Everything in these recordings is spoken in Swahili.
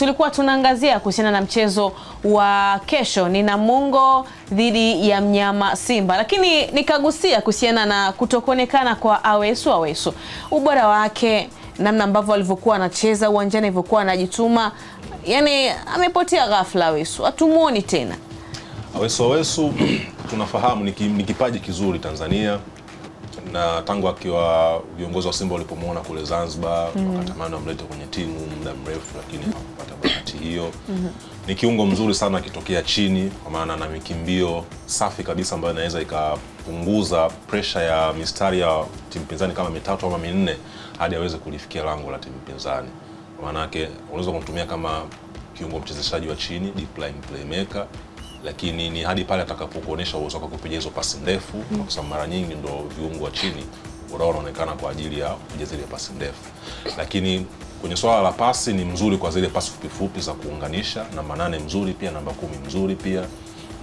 tulikuwa tunaangazia kuhusiana na mchezo wa kesho ni Namungo dhidi ya mnyama Simba, lakini nikagusia kuhusiana na kutokuonekana kwa Awesu. Ubora wake, namna ambavyo alivyokuwa anacheza uwanjani, alivyokuwa anajituma, yani amepotea ghafla Awesu. Hatumuoni tena. Awesu tunafahamu ni kipaji kizuri Tanzania, na tangu akiwa viongozi wa Simba walipomuona kule Zanzibar wakatamani amlete kwenye timu muda mrefu, lakini hakupata bahati hiyo. Ni kiungo mzuri sana akitokea chini, kwa maana na mikimbio safi kabisa ambayo inaweza ikapunguza pressure ya mistari ya timu pinzani kama mitatu au minne hadi aweze kulifikia lango la timu pinzani. Kwa maana yake unaweza kumtumia kama kiungo mchezeshaji wa chini, deep line playmaker, lakini ni hadi pale atakapokuonesha uwezo wake kupiga hizo pasi ndefu, kwa sababu mara nyingi ndio viungo wa chini wanaonekana kwa ajili ya kupiga zile pasi ndefu. Lakini kwenye swala la pasi ni mzuri kwa zile pasi fupi za kuunganisha, namba 8 mzuri pia, namba 10 mzuri pia.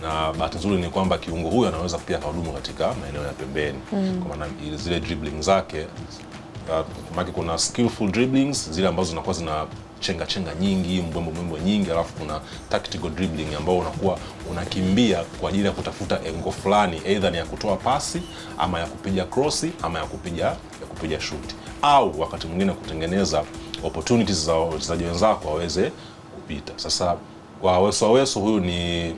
Na bahati nzuri ni kwamba kiungo huyu anaweza pia kuhudumu katika maeneo ya pembeni. Kwa maana zile dribbling zake, kama kuna skillful dribblings zile ambazo zinakuwa zina chenga nyingi, mbwembwe nyingi, alafu kuna tactical dribbling ambao unakuwa unakimbia kwa ajili ya kutafuta engo fulani, either ni ya kutoa pasi ama ya kupiga crossi ama ya kupiga shoot, au wakati mwingine kutengeneza opportunities za wachezaji wenzako waweze kupita. Sasa kwa Awesu huyu ni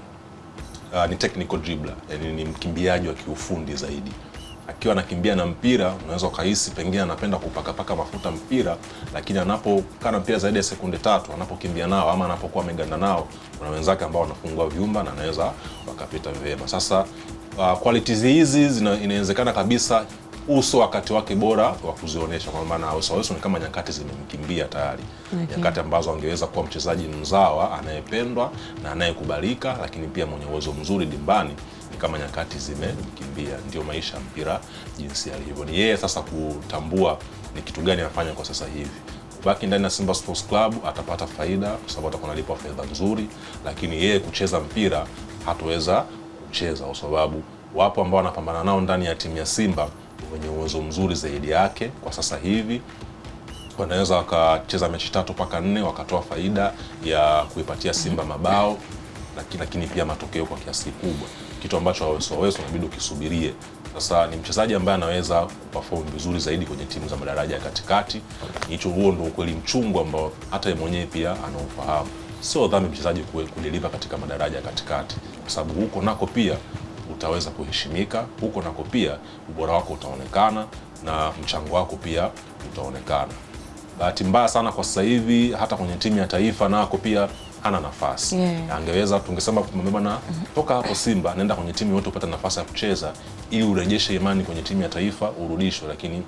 technical dribbler, yani ni mkimbiaji wa kiufundi zaidi. Akiwa anakimbia na mpira unaweza ukahisi pengine anapenda kupaka mafuta mpira, lakini anapokaa na mpira zaidi ya sekunde 3, anapokimbia nao ama anapokuwa ameganda nao, kuna wenzake ambao wanafungua vyumba na anaweza wakapita vyema. Sasa qualities hizi inawezekana kabisa uso wakati wake bora wa kuzionyesha, kwa maana Awesu ni kama nyakati zimemkimbia tayari. Nyakati ambazo angeweza kuwa mchezaji mzawa anayependwa na anayekubalika, lakini pia mwenye uwezo mzuri dimbani, ni kama nyakati zimemkimbia. Ndio maisha ya mpira jinsi yalivyo. Ni yeye sasa kutambua ni kitu gani anafanya kwa sasa hivi. Baki ndani ya Simba Sports Club atapata faida kwa sababu atakuwa analipwa fedha nzuri, lakini yeye kucheza mpira hataweza kucheza kwa sababu wapo ambao wanapambana nao ndani ya timu ya Simba wenye uwezo mzuri zaidi yake kwa sasa hivi. Wanaweza wakacheza mechi 3 mpaka 4 wakatoa faida ya kuipatia Simba mabao, lakini pia matokeo kwa kiasi kikubwa, kitu ambacho Awesu inabidi ukisubirie. Sasa ni mchezaji ambaye anaweza kuperform vizuri zaidi kwenye timu za madaraja ya katikati. Huo ndio ukweli mchungu ambao hata yeye mwenyewe pia anaofahamu. Sio dhambi mchezaji kudeliver katika madaraja ya katikati, kwa sababu huko nako pia utaweza kuheshimika, huko nako pia ubora wako utaonekana na mchango wako pia utaonekana. Bahati mbaya sana kwa sasa hivi hata kwenye timu ya taifa nako pia hana nafasi. Angeweza tungesema kumebana toka hapo Simba nenda kwenye timu yote upata nafasi ya kucheza ili urejeshe imani kwenye timu ya taifa urudishwe, lakini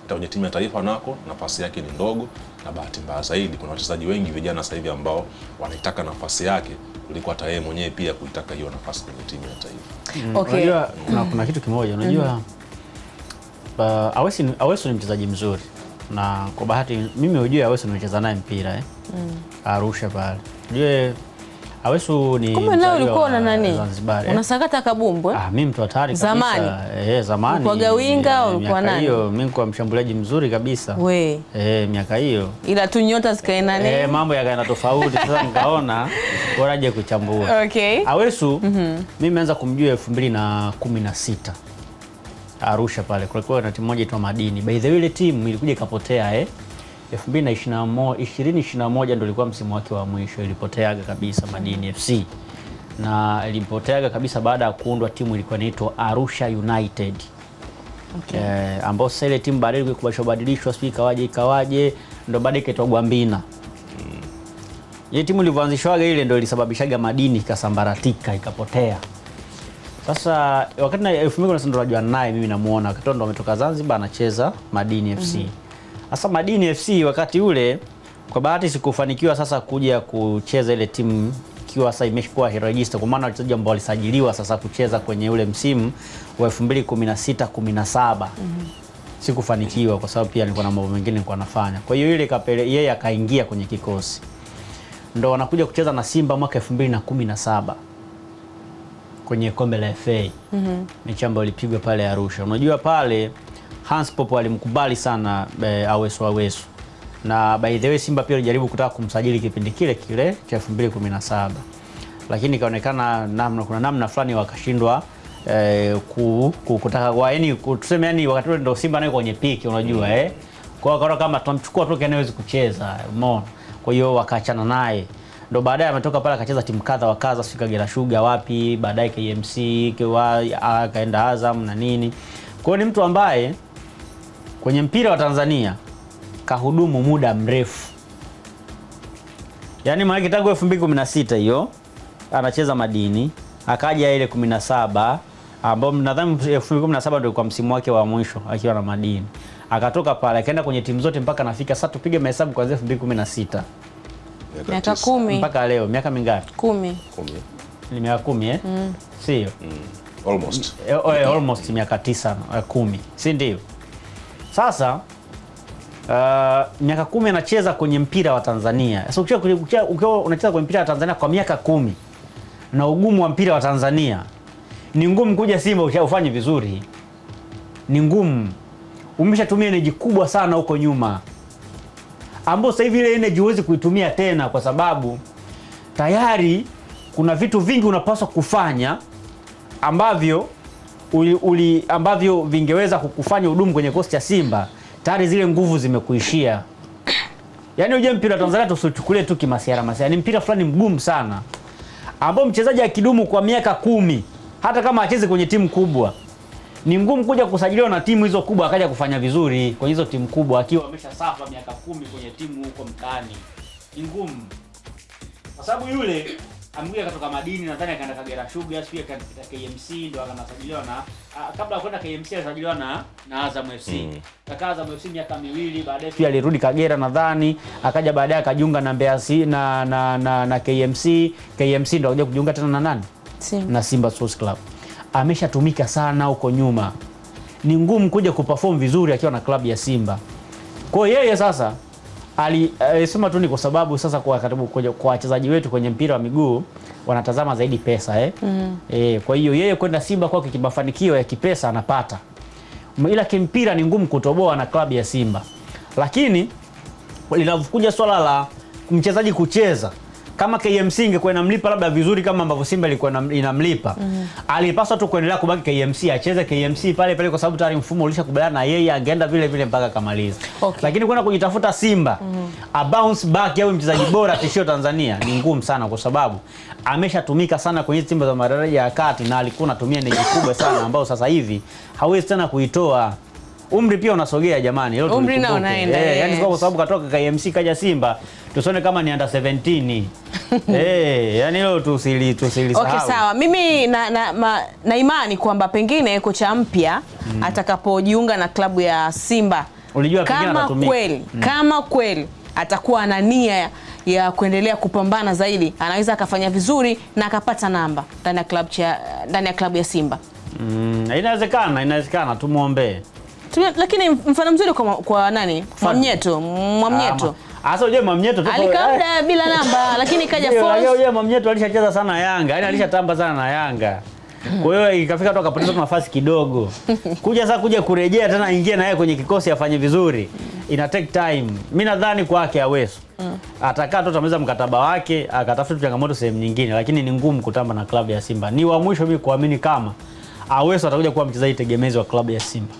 kwenye timu ya taifa nako nafasi yake ni ndogo, na bahati mbaya zaidi kuna wachezaji wengi vijana sasa hivi ambao wanaitaka nafasi yake kuliko hata yeye mwenyewe pia kuitaka hiyo nafasi kwenye timu ya taifa. Unajua kuna kitu kimoja, unajua Awesu ni mchezaji mzuri, na kwa bahati mimi hujua Awesu nimecheza naye mpira Arusha pale. Unajua Awesu ni mchezaji wa Zanzibar. Unasakata kabumbu mimi mtu hatari kabisa. Zamani. Kwa gawinga ulikuwa nani? Hiyo mimi kwa mshambuliaji mzuzuri kabisa. Miaka hiyo. Ila tu nyota zikaenda nini? Mambo yakaenda tofauti. Sasa nikaona bora aje kuchambua. Awesu mimi nimeanza kumjua 2016. Arusha pale. Kulikuwa na timu moja inaitwa Madini. By the way ile timu ilikuja ikapotea 2021 ndio ilikuwa msimu wake wa mwisho, ilipoteaga kabisa Madini FC. Na ilipoteaga kabisa baada ya kuundwa timu ilikuwa inaitwa Arusha United. Ambao sasa ile timu baadaye ilikuwa badilishwa ikawaje ndio baadaye ikaitwa Gwambina. Ile timu ilivyoanzishwaga ile ndio ilisababishaga Madini ikasambaratika ikapotea. Sasa wakati na 2000 ndio najua naye mimi namuona wakati ndo ametoka Zanzibar anacheza Madini FC. Sasa Madini FC wakati ule kwa bahati sikufanikiwa sasa kuja kucheza ile timu ikiwa sasa imeshikuwa register, kwa maana wachezaji ambao walisajiliwa sasa kucheza kwenye ule msimu wa 2016-17. Sikufanikiwa kwa sababu pia nilikuwa na mambo mengine nilikuwa nafanya. Kwa hiyo ile yeye akaingia kwenye kikosi. Ndio wanakuja kucheza na Simba mwaka 2017 kwenye kombe la FA. Mechi ambayo ilipigwa pale Arusha. Unajua pale Hans Popo alimkubali sana Awesu. na by the way Simba pia alijaribu kutaka kumsajili kipindi kile kile cha 2017, lakini ikaonekana kuna namna fulani wakashindwa kutaka kwa yani tuseme yani wakati ule ndio Simba nayo kwenye piki unajua kwa hiyo kama tunamchukua tu anaweza kucheza umeona, kwa hiyo wakaachana naye, ndo baadaye ametoka pale akacheza timu kadha wa kadha, sika Kagera Sugar wapi, baadaye KMC akaenda Azam na nini. Kwa hiyo ni mtu ambaye kwenye mpira wa Tanzania kahudumu muda mrefu, yani maana tangu 2016 hiyo anacheza Madini, akaja ile 17 ambao nadhani 2017 ndio kwa msimu wake wa mwisho akiwa na Madini, akatoka pale akaenda kwenye timu zote mpaka nafika sasa, tupige mahesabu kuanzia 2016 miaka 10 mpaka leo. Miaka mingapi? 10. Ni miaka 10 sio? Almost miaka 9 10, si ndio? Sasa miaka 10 anacheza kwenye mpira wa Tanzania. Sasa ukiwa unacheza kwenye mpira wa Tanzania kwa miaka 10 na ugumu wa mpira wa Tanzania, ni ngumu kuja Simba ufanye vizuri. Ni ngumu. Umeshatumia energy kubwa sana huko nyuma, ambao sasa hivi ile energy huwezi kuitumia tena, kwa sababu tayari kuna vitu vingi unapaswa kufanya ambavyo ambavyo vingeweza kukufanya udumu kwenye kosti ya Simba. Tayari zile nguvu zimekuishia. Yaani uje mpira wa Tanzania tusichukulie tu kimasiara, ni mpira fulani mgumu sana, ambao mchezaji akidumu kwa miaka 10 hata kama acheze kwenye timu kubwa, ni ngumu kuja kusajiliwa na timu hizo kubwa akaja kufanya vizuri kwenye hizo timu kubwa akiwa ameshasafa miaka 10 kwenye timu huko mtaani. Ni ngumu. Kwa sababu yule amekuja kutoka Madini, nadhani akaenda Kagera Sugar, pia akaenda KMC, ndio akasajiliwa na kabla ya kwenda KMC alisajiliwa na Azam FC. Kaka Azam FC miaka 2, baadaye pia alirudi Kagera nadhani, akaja baadaye akajiunga na Mbeya na KMC. KMC ndio akaja kujiunga tena na nani? Na Simba Sports Club. Ameshatumika sana huko nyuma. Ni ngumu kuja kuperform vizuri akiwa na klabu ya Simba. Kwa hiyo yeye sasa alisema tu ni kwa sababu sasa kwa wachezaji wetu kwenye mpira wa miguu wanatazama zaidi pesa kwa hiyo yeye kwenda Simba kwa kimafanikio ya kipesa anapata. Ila kimpira ni ngumu kutoboa na klabu ya Simba. Lakini linakuja swala la mchezaji kucheza, kama KMC ingekuwa inamlipa labda vizuri kama ambavyo Simba ilikuwa inamlipa, alipaswa tu kuendelea kubaki KMC, acheze KMC pale pale, kwa sababu tayari mfumo ulishakubaliana na yeye, angeenda vile vile mpaka kamaliza. Lakini kwenda kujitafuta Simba a bounce back ya mchezaji bora tishio Tanzania ni ngumu sana, kwa sababu ameshatumika sana kwenye timu za madaraja ya kati na alikuwa anatumia energy kubwa sana ambao sasa hivi hawezi tena kuitoa. Umri pia unasogea jamani, leo umri na unaenda. Yani kwa sababu katoka KMC kaja Simba, tusione kama ni under 17. Yani leo tusilisahau. Okay, sawa. Mimi na imani kwamba pengine kocha mpya atakapojiunga na klabu ya Simba, ulijua pengine atatumika. Kama kweli atakuwa na nia ya kuendelea kupambana zaidi, anaweza akafanya vizuri na akapata namba ndani ya klabu ya Simba. Inawezekana tumuombe. Lakini mfano mzuri kwa nani? Mwamnyeto. Asa uje Mwamnyeto tu alikabda bila namba, lakini kaja force. Uje Mwamnyeto alishacheza sana Yanga, yani alishatamba sana na Yanga. Kwa hiyo ikafika tu akapoteza nafasi kidogo. Kuja kurejea tena aingie na yeye kwenye kikosi afanye vizuri, ina take time. Mimi nadhani kwake Aweso atakaa tu atamaliza mkataba wake, akatafuta changamoto sehemu nyingine, lakini ni ngumu kutamba na klabu ya Simba. Ni wa mwisho mimi kuamini kama Aweso atakuja kuwa mchezaji tegemezi wa klabu ya Simba.